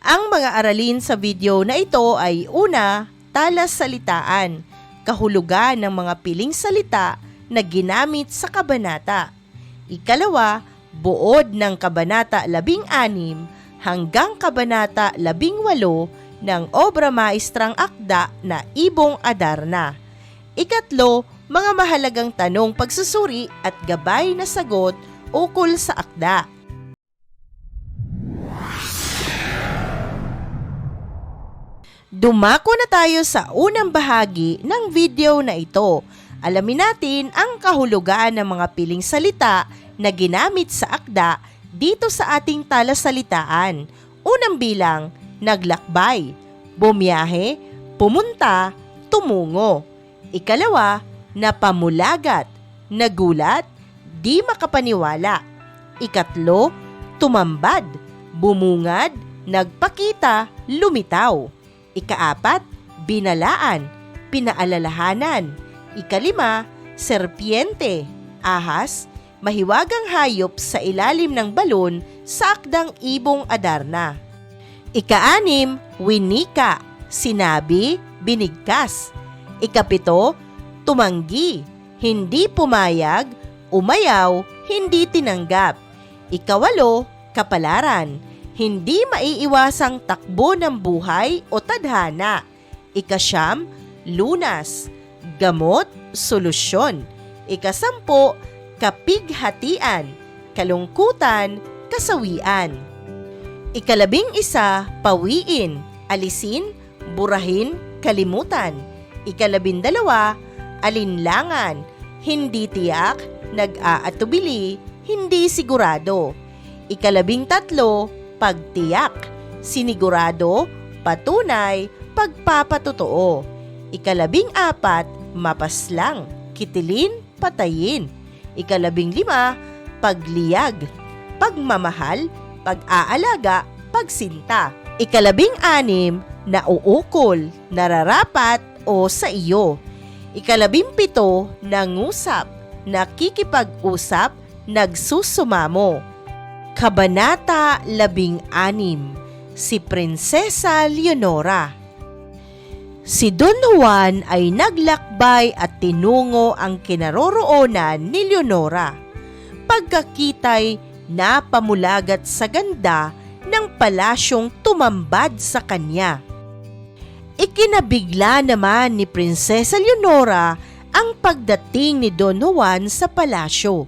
Ang mga aralin sa video na ito ay una, talasalitaan, kahulugan ng mga piling salita na ginamit sa kabanata. Ikalawa, buod ng kabanata 16 hanggang kabanata 18 ng obra maestrang akda na Ibong Adarna. Ikatlo, mga mahalagang tanong pagsusuri at gabay na sagot ukol sa akda. Dumako na tayo sa unang bahagi ng video na ito. Alamin natin ang kahulugan ng mga piling salita na ginamit sa akda dito sa ating talasalitaan. Unang bilang, naglakbay, bumiyahe, pumunta, tumungo. Ikalawa, napamulagat, nagulat, di makapaniwala. Ikatlo, tumambad, bumungad, nagpakita, lumitaw. Ikaapat, binalaan, pinaalalahanan. Ikalima, serpiente, ahas, mahiwagang hayop sa ilalim ng balon sa akdang Ibong Adarna. Ikaanim, winika, sinabi, binigkas. Ikapito, tumanggi, hindi pumayag, umayaw, hindi tinanggap. Ikawalo, kapalaran, hindi maiiwasang takbo ng buhay o tadhana. Ikasyam, lunas, gamot, solusyon. Ikasampo, kapighatian, kalungkutan, kasawian. Ikalabing isa, pawiin, alisin, burahin, kalimutan. Ikalabindalawa, alinlangan, hindi tiyak, nag-aatubili, hindi sigurado. Ikalabing tatlo, pagtiyak, sinigurado, patunay, pagpapatotoo. Ikalabing apat, mapaslang, kitilin, patayin. Ikalabing lima, pagliyag, pagmamahal, pag-aalaga, pagsinta. Ikalabing anim, nauukol, nararapat o sa iyo. Ikalabing pito, nangusap, nakikipag-usap, nagsusumamo. Kabanata 16, si Prinsesa Leonora. Si Don Juan ay naglakbay at tinungo ang kinaroroonan ni Leonora. Pagkakita'y napamulagat sa ganda ng palasyong tumambad sa kanya. Ikinabigla naman ni Prinsesa Leonora ang pagdating ni Don Juan sa palasyo.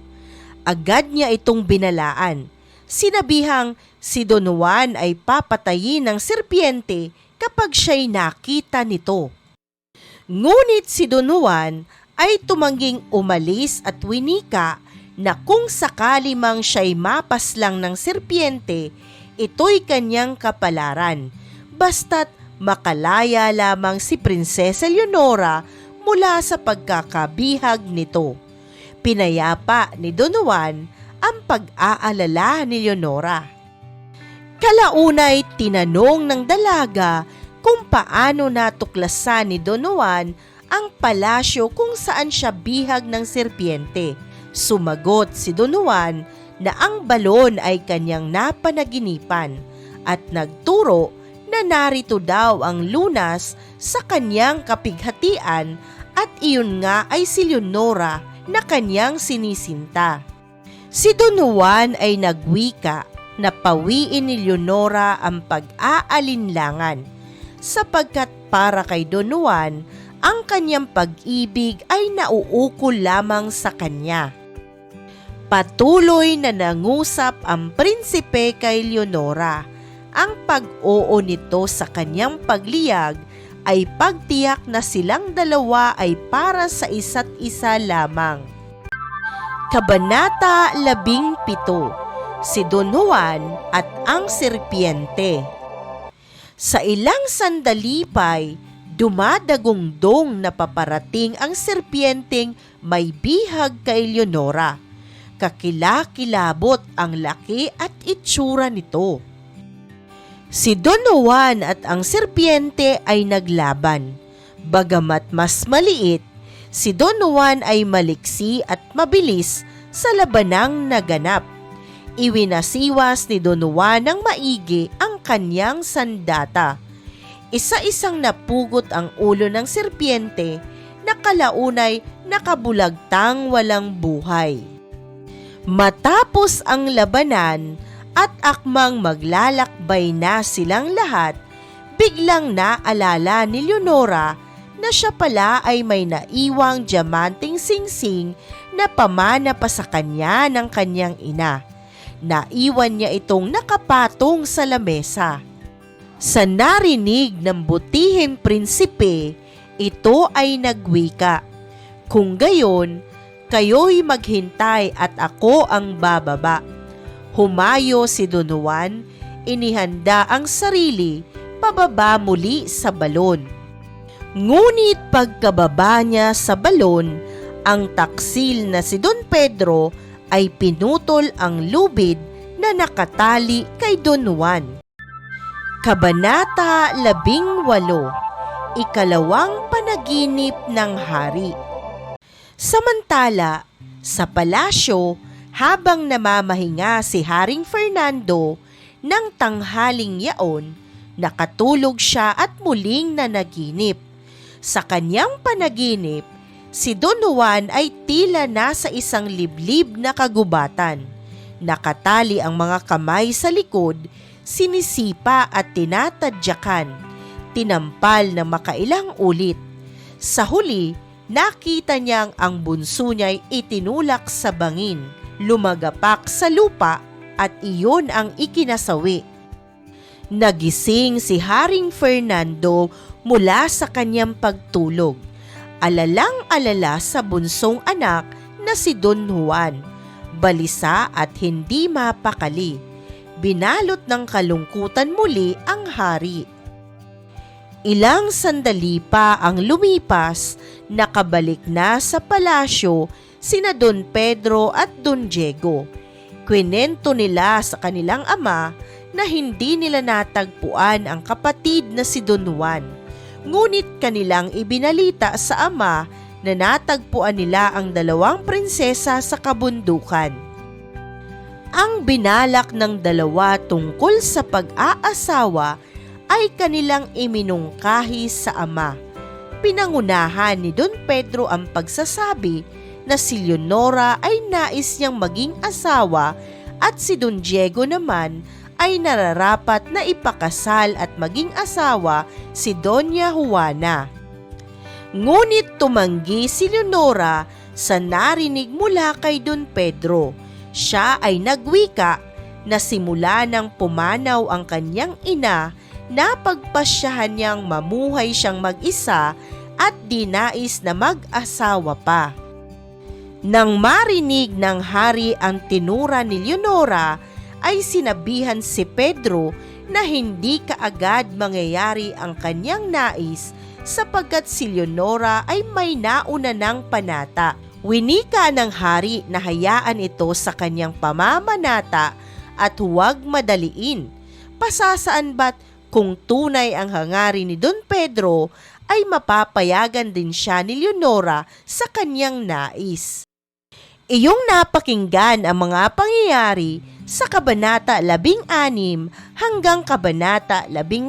Agad niya itong binalaan. Sinabihang si Don Juan ay papatayin ng serpiente kapag siya'y nakita nito. Ngunit si Don Juan ay tumangging umalis at winika na kung sakali mang siya'y mapaslang ng serpiente, ito'y kanyang kapalaran, basta't makalaya lamang si Prinsesa Leonora mula sa pagkakabihag nito. Pinayapa ni Don Juan ang pag-aalala ni Leonora. Kalaunay tinanong ng dalaga kung paano natuklasan ni Don Juan ang palasyo kung saan siya bihag ng serpiente. Sumagot si Don Juan na ang balon ay kanyang napanaginipan at nagturo na narito daw ang lunas sa kanyang kapighatian at iyon nga ay si Leonora na kanyang sinisinta. Si Don Juan ay nagwika na pawiin ni Leonora ang pag-aalinlangan sapagkat para kay Don Juan, ang kanyang pag-ibig ay nauukol lamang sa kanya. Patuloy na nangusap ang prinsipe kay Leonora. Ang pag-oo nito sa kanyang pagliyag ay pagtiyak na silang dalawa ay para sa isa't isa lamang. Kabanata 17, si Don Juan at ang serpiente. Sa ilang sandali pa'y dumadagungdong na paparating ang serpienteng may bihag kay Leonora. Kakilakilabot ang laki at itsura nito. Si Don Juan at ang serpiente ay naglaban. Bagamat mas maliit, si Don Juan ay maliksi at mabilis sa labanang naganap. Iwinasiwas ni Don Juan ng maigi ang kanyang sandata. Isa-isang napugot ang ulo ng serpiente na kalaunay nakabulagtang walang buhay. Matapos ang labanan at akmang maglalakbay na silang lahat, biglang naalala ni Leonora na siya pala ay may naiwang diamanting singsing na pamana pa sa kanya ng kanyang ina. Naiwan niya itong nakapatong sa lamesa. Sa narinig ng butihing prinsipe, ito ay nagwika, "Kung gayon, kayo'y maghintay at ako ang bababa." Humayo si Don Juan, inihanda ang sarili, pababa muli sa balon. Ngunit pagkababa niya sa balon, ang taksil na si Don Pedro ay pinutol ang lubid na nakatali kay Don Juan. Kabanata 18, Ikalawang Panaginip ng Hari. Samantala, sa palasyo, habang namamahinga si Haring Fernando ng tanghaling yaon, nakatulog siya at muling nanaginip. Sa kanyang panaginip, si Don Juan ay tila nasa isang liblib na kagubatan. Nakatali ang mga kamay sa likod, sinisipa at tinatadyakan, tinampal na makailang ulit. Sa huli, nakita niyang ang bunso niya'y itinulak sa bangin, lumagapak sa lupa at iyon ang ikinasawi. Nagising si Haring Fernando mula sa kanyang pagtulog. Alalang-alala sa bunsong anak na si Don Juan, balisa at hindi mapakali. Binalot ng kalungkutan muli ang hari. Ilang sandali pa ang lumipas, nakabalik na sa palasyo sina Don Pedro at Don Diego. Kwinento nila sa kanilang ama na hindi nila natagpuan ang kapatid na si Don Juan. Ngunit kanilang ibinalita sa ama na natagpuan nila ang dalawang prinsesa sa kabundukan. Ang binalak ng dalawa tungkol sa pag-aasawa ay kanilang iminungkahi sa ama. Pinangunahan ni Don Pedro ang pagsasabi na si Leonora ay nais niyang maging asawa at si Don Diego naman ay nararapat na ipakasal at maging asawa si Doña Juana. Ngunit tumanggi si Leonora sa narinig mula kay Don Pedro. Siya ay nagwika na simula nang pumanaw ang kanyang ina, napagpasyahan niyang mamuhay siyang mag-isa at dinais na mag-asawa pa. Nang marinig ng hari ang tinura ni Leonora, ay sinabihan si Pedro na hindi kaagad mangyayari ang kanyang nais sapagkat si Leonora ay may nauna ng panata. Winika ng hari na hayaan ito sa kanyang pamamanata at huwag madaliin. Pasasaan ba't kung tunay ang hangarin ni Don Pedro ay mapapayagan din siya ni Leonora sa kanyang nais. Iyong napakinggan ang mga pangyayari sa Kabanata 16 hanggang Kabanata 18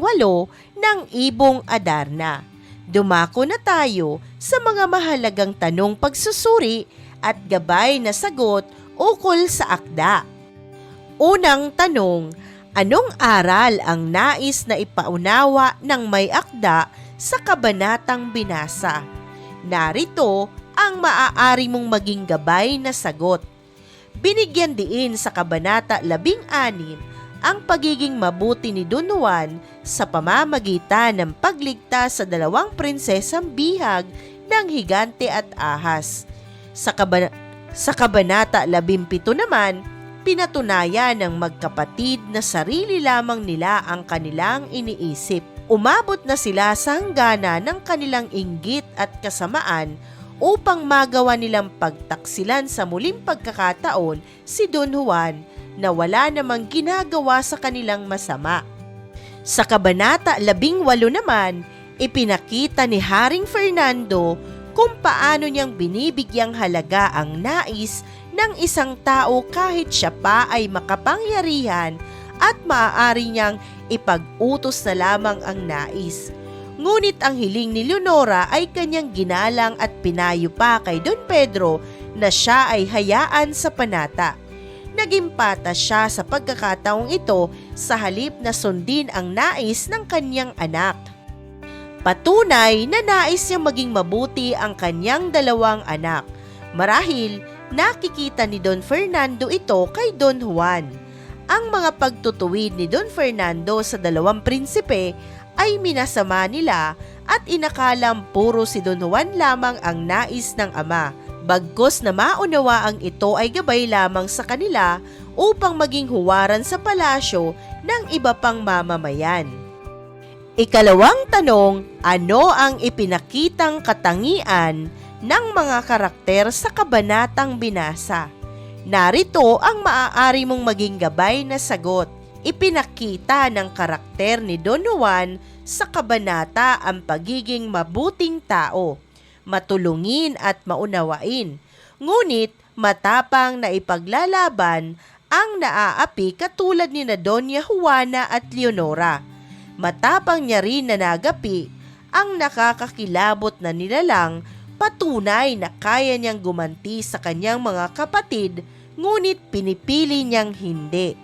ng Ibong Adarna. Dumako na tayo sa mga mahalagang tanong pagsusuri at gabay na sagot ukol sa akda. Unang tanong, anong aral ang nais na ipaunawa ng may akda sa kabanatang binasa? Narito ang maaari mong maging gabay na sagot. Binigyan diin sa Kabanata 16 ang pagiging mabuti ni Don Juan sa pamamagitan ng pagligtas sa dalawang prinsesang bihag ng higante at ahas. Sa Kabanata 17 naman, pinatunayan ng magkapatid na sarili lamang nila ang kanilang iniisip. Umabot na sila sa hangganan ng kanilang inggit at kasamaan upang magawa nilang pagtaksilan sa muling pagkakataon si Don Juan na wala namang ginagawa sa kanilang masama. Sa Kabanata 18 naman, ipinakita ni Haring Fernando kung paano niyang binibigyang halaga ang nais ng isang tao kahit siya pa ay makapangyarihan at maaari niyang ipag-utos na lamang ang nais. Ngunit ang hiling ni Leonora ay kanyang ginalang at pinayo pa kay Don Pedro na siya ay hayaan sa panata. Naging patas siya sa pagkakataong ito sa halip na sundin ang nais ng kanyang anak. Patunay na nais niyang maging mabuti ang kanyang dalawang anak. Marahil nakikita ni Don Fernando ito kay Don Juan. Ang mga pagtutuwid ni Don Fernando sa dalawang prinsipe ay minasama nila at inakalang puro si Don Juan lamang ang nais ng ama, bagkus na maunawaang ito ay gabay lamang sa kanila upang maging huwaran sa palasyo ng iba pang mamamayan. Ikalawang tanong, ano ang ipinakitang katangian ng mga karakter sa kabanatang binasa? Narito ang maaari mong maging gabay na sagot. Ipinakita ng karakter ni Don Juan sa kabanata ang pagiging mabuting tao, matulungin at maunawain, ngunit matapang na ipaglalaban ang naaapi katulad ni na Doña Juana at Leonora. Matapang niya rin na nagapi ang nakakakilabot na nilalang, patunay na kaya niyang gumanti sa kanyang mga kapatid, ngunit pinipili niyang hindi.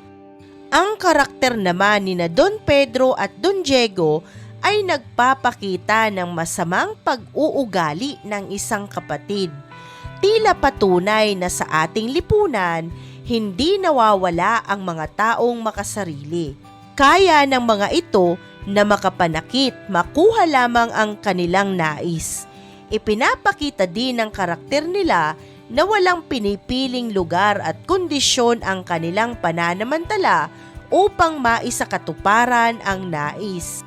Ang karakter naman ni na Don Pedro at Don Diego ay nagpapakita ng masamang pag-uugali ng isang kapatid. Tila patunay na sa ating lipunan, hindi nawawala ang mga taong makasarili. Kaya ng mga ito na makapanakit, makuha lamang ang kanilang nais. Ipinapakita din ng karakter nila na walang pinipiling lugar at kondisyon ang kanilang pananamantala upang maisakatuparan ang nais.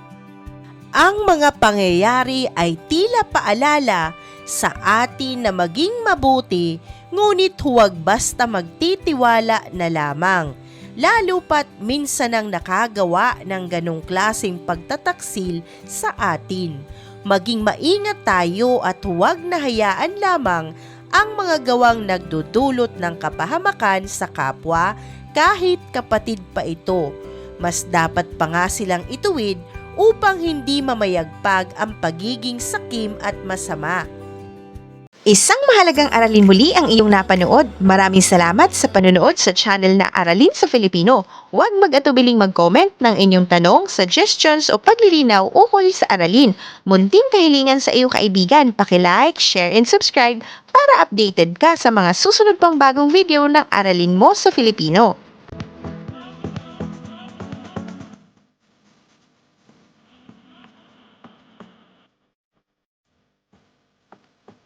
Ang mga pangyayari ay tila paalala sa atin na maging mabuti, ngunit huwag basta magtitiwala na lamang. Lalo pat minsan ang nakagawa ng ganong klaseng pagtataksil sa atin. Maging maingat tayo at huwag na hayaan lamang ang mga gawang nagdudulot ng kapahamakan sa kapwa kahit kapatid pa ito. Mas dapat pa nga silang ituwid upang hindi mamayagpag ang pagiging sakim at masama. Isang mahalagang aralin muli ang iyong napanood. Maraming salamat sa panonood sa channel na Aralin sa Filipino. Huwag mag-atubiling mag-comment ng inyong tanong, suggestions o paglilinaw ukol sa aralin. Munting kahilingan sa iyong kaibigan, paki-like, share, and subscribe para updated ka sa mga susunod pang bagong video ng Aralin mo sa Filipino.